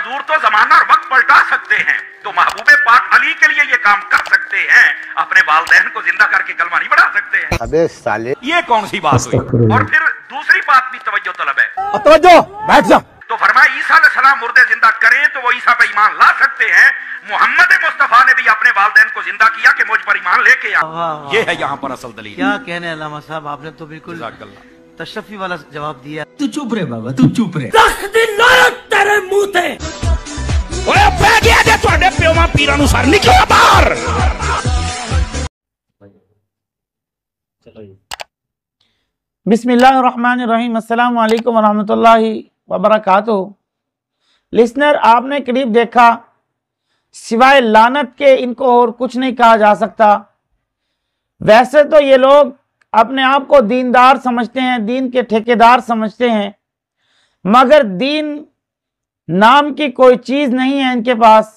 हुजूर तो जमाना और वक्त पलटा सकते हैं, तो महबूबे पाक अली के लिए ये काम कर सकते हैं, अपने वालिदैन को जिंदा करके कलमा नहीं बढ़ा सकते हैं। अबे साले, ये कौन सी बात हुई? और फिर दूसरी बात भी तवज्जो तलब है। तवज्जो, बैठ जा। तो फरमाया ईसा अलैहिस्सलाम मुर्दे जिंदा करें तो वो ईसा पे ईमान ला सकते हैं। मोहम्मद मुस्तफा ने भी अपने वालिदैन को जिंदा किया कि मुझ पर ईमान लेके आ। ये है यहाँ पर असल दलील। क्या कहने अल्लामा साहब, आपने तो बिल्कुल तशफ़ी वाला जवाब दिया। तू चुप रहे बाबा, तू चुप रहे। तेरे मुंह ते ओए पै गया जे ਤੁਹਾਡੇ ਪਿਓਾਂ ਪੀਰਾਂ ਨੂੰ ਸਰ ਨਿਕਲਿਆ ਬਾਹਰ। बिस्मिल्लाहिर्रहमानिर्रहीम, अस्सलाम वालेकुम वरहमतुल्लाहि वबरकातुहू। लिसनर, आपने क्लिप देखा, सिवाय लानत के इनको और कुछ नहीं कहा जा सकता। वैसे तो ये लोग अपने आप को दीनदार समझते हैं, दीन के ठेकेदार समझते हैं, मगर दीन नाम की कोई चीज़ नहीं है इनके पास।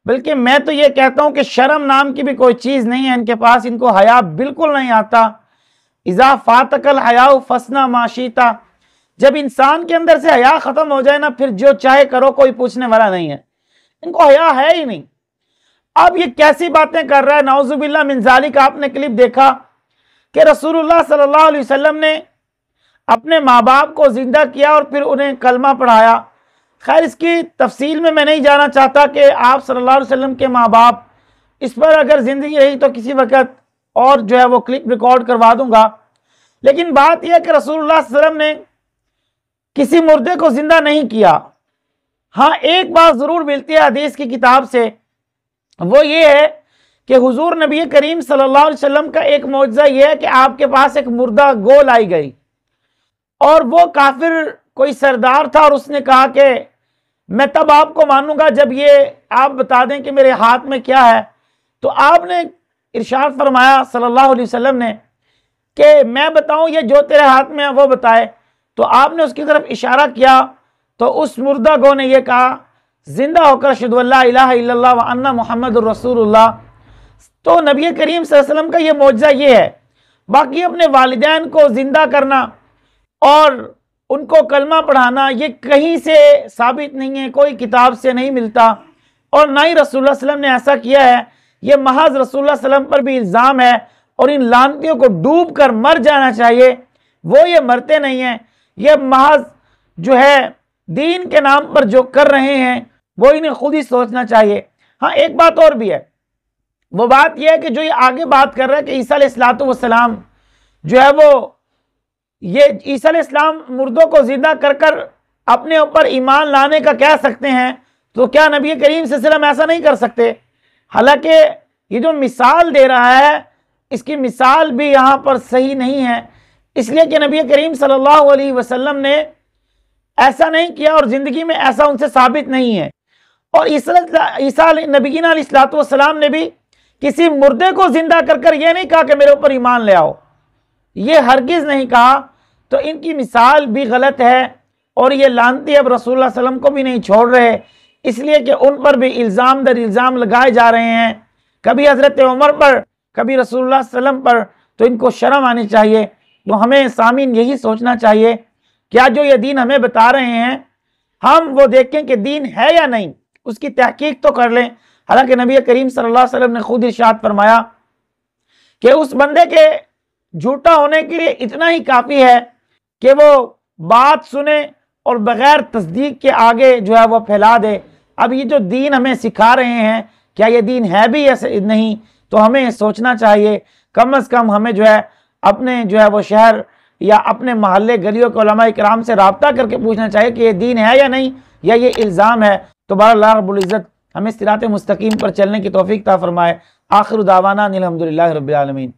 बल्कि मैं तो ये कहता हूँ कि शर्म नाम की भी कोई चीज़ नहीं है इनके पास। इनको हया बिल्कुल नहीं आता। इज़ा फातकल हयाउ फसना माशीता, जब इंसान के अंदर से हया ख़त्म हो जाए ना, फिर जो चाहे करो, कोई पूछने वाला नहीं है। इनको हया है ही नहीं। अब ये कैसी बातें कर रहा है, नाउज़ुबिल्लाह मिन ज़ालिक। आपने क्लिप देखा कि रसूलुल्लाह सल्लल्लाहु अलैहि वसल्लम ने अपने माँ बाप को जिंदा किया और फिर उन्हें कलमा पढ़ाया। खैर, इसकी तफसील में मैं नहीं जाना चाहता कि आप सल्लल्लाहु अलैहि वसल्लम के माँ बाप, इस पर अगर ज़िंदगी रही तो किसी वक्त और जो है वो क्लिप रिकॉर्ड करवा दूंगा। लेकिन बात यह है कि रसूलुल्लाह सल्लल्लाहु अलैहि वसल्लम ने किसी मुर्दे को जिंदा नहीं किया। हाँ, एक बात ज़रूर मिलती है हदीस की किताब से, वो ये है कि हुजूर नबी करीम सल्लल्लाहु अलैहि वसल्लम का एक मौजज़ा ये है कि आपके पास एक मुर्दा गोल आई गई और वो काफिर कोई सरदार था और उसने कहा कि मैं तब आपको मानूंगा जब ये आप बता दें कि मेरे हाथ में क्या है। तो आपने इरशाद फरमाया सल्लल्लाहु अलैहि वसल्लम ने कि मैं बताऊं ये जो तेरे हाथ में है वो बताए। तो आपने उसकी तरफ इशारा किया तो उस मुर्दा गो ने ये कहा, जिंदा होकर अशहदु अल्ला इलाहा इल्लल्लाह व अन्ना मुहम्मदुर रसूलुल्लाह। तो नबी करीम सल्लल्लाहु अलैहि वसल्लम का ये मौजज़ा ये है। बाकी अपने वालिदैन को जिंदा करना और उनको कलमा पढ़ाना ये कहीं से साबित नहीं है, कोई किताब से नहीं मिलता और ना ही रसूलुल्लाह सल्लल्लाहु अलैहि वसल्लम ने ऐसा किया है। ये महज रसूलुल्लाह सल्लल्लाहु अलैहि वसल्लम पर भी इल्ज़ाम है और इन लानतियों को डूब कर मर जाना चाहिए। वो ये मरते नहीं हैं। ये महज जो है दीन के नाम पर जो कर रहे हैं वो इन्हें खुद ही सोचना चाहिए। हाँ, एक बात और भी है, वो बात यह है कि जो ये आगे बात कर रहा है कि ईसा अलैहिस्सलातु वस्सलाम जो है वो ये ईसा अलैहिस्सलाम मुर्दों को जिंदा कर कर अपने ऊपर ईमान लाने का कह सकते हैं, तो क्या नबी करीम सल्लल्लाहु अलैहि वसल्लम ऐसा नहीं कर सकते? हालांकि ये जो मिसाल दे रहा है इसकी मिसाल भी यहाँ पर सही नहीं है, इसलिए कि नबी करीम सल्लल्लाहु अलैहि वसल्लम ने ऐसा नहीं किया और ज़िंदगी में ऐसा उनसे साबित नहीं है। और ईसा नबीना अलैहिस्सलातु वस्सलाम ने भी किसी मुर्दे को जिंदा कर कर ये नहीं कहा कि मेरे ऊपर ईमान ले आओ, ये हरगिज़ नहीं कहा। तो इनकी मिसाल भी गलत है और ये लानती अब रसूलुल्लाह सल्लल्लाहु अलैहि वसल्लम को भी नहीं छोड़ रहे, इसलिए कि उन पर भी इल्ज़ाम दर इल्ज़ाम लगाए जा रहे हैं, कभी हज़रत उमर पर, कभी रसूलुल्लाह सल्लल्लाहु अलैहि वसल्लम पर। तो इनको शर्म आनी चाहिए। तो हमें सामीन यही सोचना चाहिए, क्या जो ये दीन हमें बता रहे हैं हम वो देखें कि दीन है या नहीं, उसकी तहकीक तो कर लें। हालांकि नबी करीम सल्लल्लाहु अलैहि वसल्लम ने खुद इरशाद फरमाया कि उस बंदे के झूठा होने के लिए इतना ही काफ़ी है कि वो बात सुने और बग़ैर तस्दीक के आगे जो है वो फैला दे। अब ये जो दीन हमें सिखा रहे हैं, क्या ये दीन है भी ऐसे नहीं? तो हमें सोचना चाहिए, कम से कम हमें जो है अपने जो है वो शहर या अपने मोहल्ले गलियों के उलमा इकराम से रब्ता करके पूछना चाहिए कि ये दीन है या नहीं, या ये इल्ज़ाम है। तो अल्लाह रब्बुल इज़्ज़त हमें सिरात मुस्तकीम पर चलने की तौफीक अता फरमाए। आखिर दावाना अनिल हम्दुलिल्लाहि रब्बिल आलमीन।